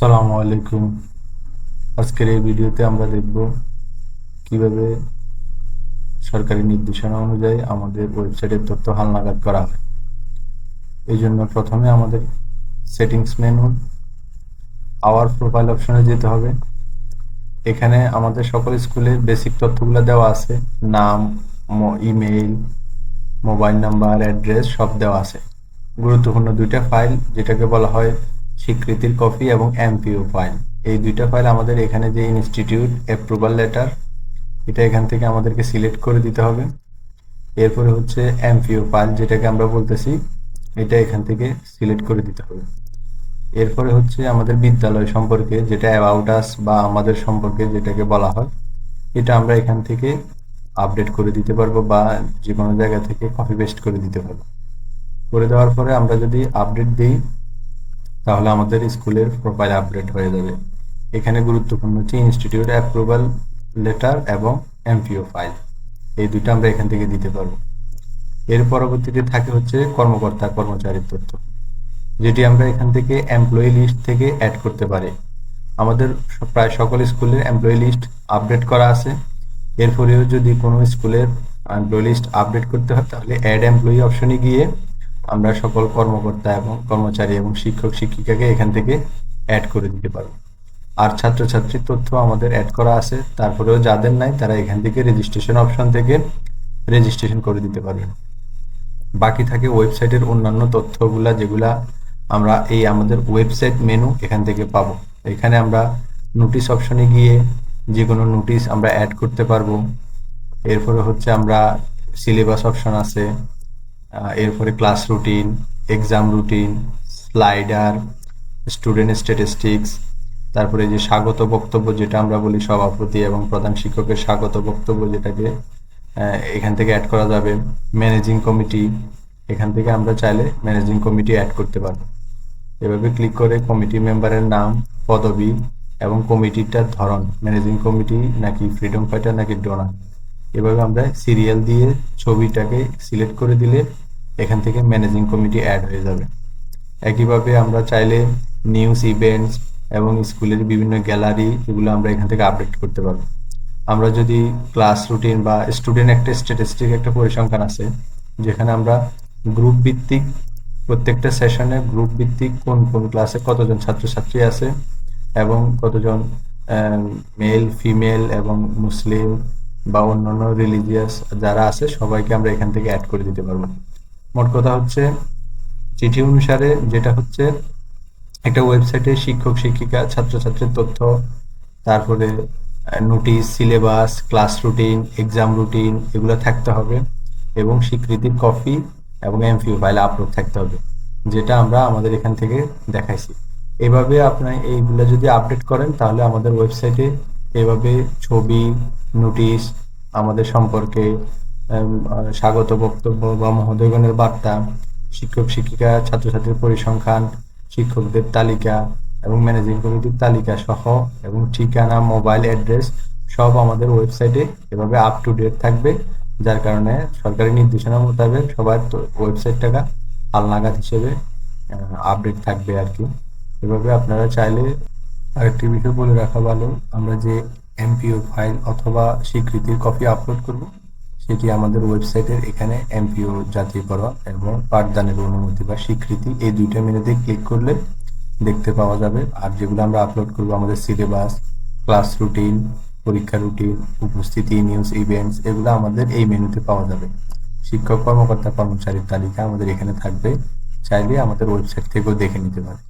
আসসালামু আলাইকুম। আজকের এই ভিডিওতে আমরা দেখব কিভাবে সরকারি নির্দেশনা অনুযায়ী আমাদের ওয়েবসাইটের তথ্য হালনাগাদ করা হয়। এই জন্য প্রথমে আমাদের সেটিংস মেনু আওয়ার প্রোফাইল অপশনে যেতে হবে। এখানে আমাদের সকল স্কুলের বেসিক তথ্যগুলো দেওয়া আছে, নাম, ইমেইল, মোবাইল নাম্বার, অ্যাড্রেস সব দেওয়া আছে। গুরুত্বপূর্ণ দুইটা ফাইল, যেটাকে বলা হয় স্বীকৃতির কপি এবং এমপিও ফাইল, এই দুইটা ফাইল আমাদের এখানে যে ইনস্টিটিউট অ্যাপ্রুভাল লেটার, এটা এখান থেকে আমাদেরকে সিলেক্ট করে দিতে হবে। এরপরে হচ্ছে এমপিও ফাইল, যেটাকে আমরা বলতেছি, এটা এখান থেকে সিলেক্ট করে দিতে হবে। এরপরে হচ্ছে আমাদের বিদ্যালয় সম্পর্কে, যেটা অ্যাবাউট আস বা আমাদের সম্পর্কে যেটাকে বলা হয়, এটা আমরা এখান থেকে আপডেট করে দিতে পারবো বা যে কোনো জায়গা থেকে কপি পেস্ট করে দিতে পারবো। করে দেওয়ার পরে আমরা যদি আপডেট দিই, তাহলে আমাদের স্কুলের প্রোফাইল আপডেট হয়ে যাবে। এখানে গুরুত্বপূর্ণ হচ্ছে ইনস্টিটিউট অ্যাপ্রুভাল লেটার এবং এমপিও ফাইল, এই দুটো আমরা এখান থেকে দিতে পারবো। এর পরবর্তীতে থাকে হচ্ছে কর্মকর্তা কর্মচারীর তথ্য, যেটি আমরা এখান থেকে এমপ্লয়ি লিস্ট থেকে অ্যাড করতে পারি। আমাদের প্রায় সকল স্কুলের এমপ্লয়ি লিস্ট আপডেট করা আছে। এরপরেও যদি কোনো স্কুলের এমপ্লয়ি লিস্ট আপডেট করতে হয়, তাহলে অ্যাড এমপ্লয়ি অপশনে গিয়ে আমরা সকল কর্মকর্তা এবং কর্মচারী এবং শিক্ষক শিক্ষিকাকে এখান থেকে অ্যাড করে দিতে পারবো। আর ছাত্রছাত্রীর তথ্য আমাদের অ্যাড করা আছে, তারপরেও যাদের নাই তারা এখান থেকে রেজিস্ট্রেশন অপশন থেকে রেজিস্ট্রেশন করে দিতে পারবেন। বাকি থাকে ওয়েবসাইটের অন্যান্য তথ্যগুলা, যেগুলা আমরা এই আমাদের ওয়েবসাইট মেনু এখান থেকে পাবো। এখানে আমরা নোটিশ অপশনে গিয়ে যে কোনো নোটিশ আমরা অ্যাড করতে পারবো। এরপরে হচ্ছে আমরা সিলেবাস অপশন আছে, এরপরে class routine, exam routine, slider, student statistics, তারপরে যে স্বাগত বক্তব্য, যেটা আমরা বলি সভাপতি এবং প্রধান শিক্ষকের স্বাগত বক্তব্য, যেটাকে এখান থেকে অ্যাড করা যাবে। ম্যানেজিং কমিটি, এখান থেকে আমরা চাইলে ম্যানেজিং কমিটি অ্যাড করতে পারবো। এভাবে ক্লিক করে কমিটি মেম্বারের নাম, পদবি এবং কমিটিটার ধরন, ম্যানেজিং কমিটি নাকি ফ্রিডম ফাইটার নাকি ডোনার, এভাবে আমরা সিরিয়াল দিয়ে ছবিটাকে সিলেক্ট করে দিলে এখান থেকে ম্যানেজিং কমিটি অ্যাড হয়ে যাবে। একইভাবে আমরা চাইলে নিউজ, ইভেন্টস এবং স্কুলের বিভিন্ন গ্যালারি, এগুলো আমরা এখান থেকে আপডেট করতে পারবো। আমরা যদি ক্লাস রুটিন বা স্টুডেন্ট একটা স্ট্যাটিস্টিক একটা পরিসংখ্যান আছে, যেখানে আমরা গ্রুপ ভিত্তিক প্রত্যেকটা সেশনে গ্রুপ ভিত্তিক কোন কোন ক্লাসে কতজন ছাত্রছাত্রী আছে এবং কতজন মেল, ফিমেল এবং মুসলিম বা অন্যান্য রিলিজিয়াস যারা আছে, সবাইকে আমরা এখান থেকে অ্যাড করে দিতে পারবো। মোট কথা হচ্ছে চিঠি অনুসারে যেটা হচ্ছে একটা ওয়েবসাইটে শিক্ষক শিক্ষিকা ছাত্রছাত্রীর তথ্য, তারপরে notice, syllabus, class routine, exam routine, এগুলো থাকতে হবে এবং স্বীকৃতির কপি এবং এমপিও ফাইল আপলোড থাকতে হবে, যেটা আমরা আমাদের এখান থেকে দেখাইছি। এভাবে আপনার এইগুলো যদি আপডেট করেন, তাহলে আমাদের ওয়েবসাইটে এভাবে ছবি, নোটিশ, আমাদের সম্পর্কে স্বাগত বক্তব্য বা মহোদয়গণের বার্তা, শিক্ষক শিক্ষিকা ছাত্রছাত্রীর পরিসংখ্যান, শিক্ষকদের তালিকা এবং ম্যানেজিং কমিটির তালিকা সহ এবং ঠিকানা, মোবাইল অ্যাড্রেস সব আমাদের ওয়েবসাইটে এভাবে আপ টু ডেট থাকবে, যার কারণে সরকারি নির্দেশনা মোতাবেক সবার ওয়েবসাইটটাকে হালনাগাদ হিসেবে আপডেট থাকবে আর কি। এভাবে আপনারা চাইলে আরেকটি বিষয় বলে রাখা ভালো, আমরা যে এমপিও ফাইল অথবা স্বীকৃতির কপি আপলোড করব, সেটি আমাদের ওয়েবসাইটের এখানে এমপিও জাতীয়করণ এবং পাঠদানের অনুমতি বা স্বীকৃতি, এই দুইটা মেনুতে ক্লিক করলে দেখতে পাওয়া যাবে। আর যেগুলো আমরা আপলোড করব, আমাদের সিলেবাস, ক্লাস রুটিন, পরীক্ষা রুটিন, উপস্থিতি, নিউজ, ইভেন্টস, এগুলো আমাদের এই মেনুতে পাওয়া যাবে। শিক্ষক কর্মকর্তা কর্মচারীর তালিকা আমাদের এখানে থাকবে, চাইলে আমাদের ওয়েবসাইট থেকেও দেখে নিতে পারে।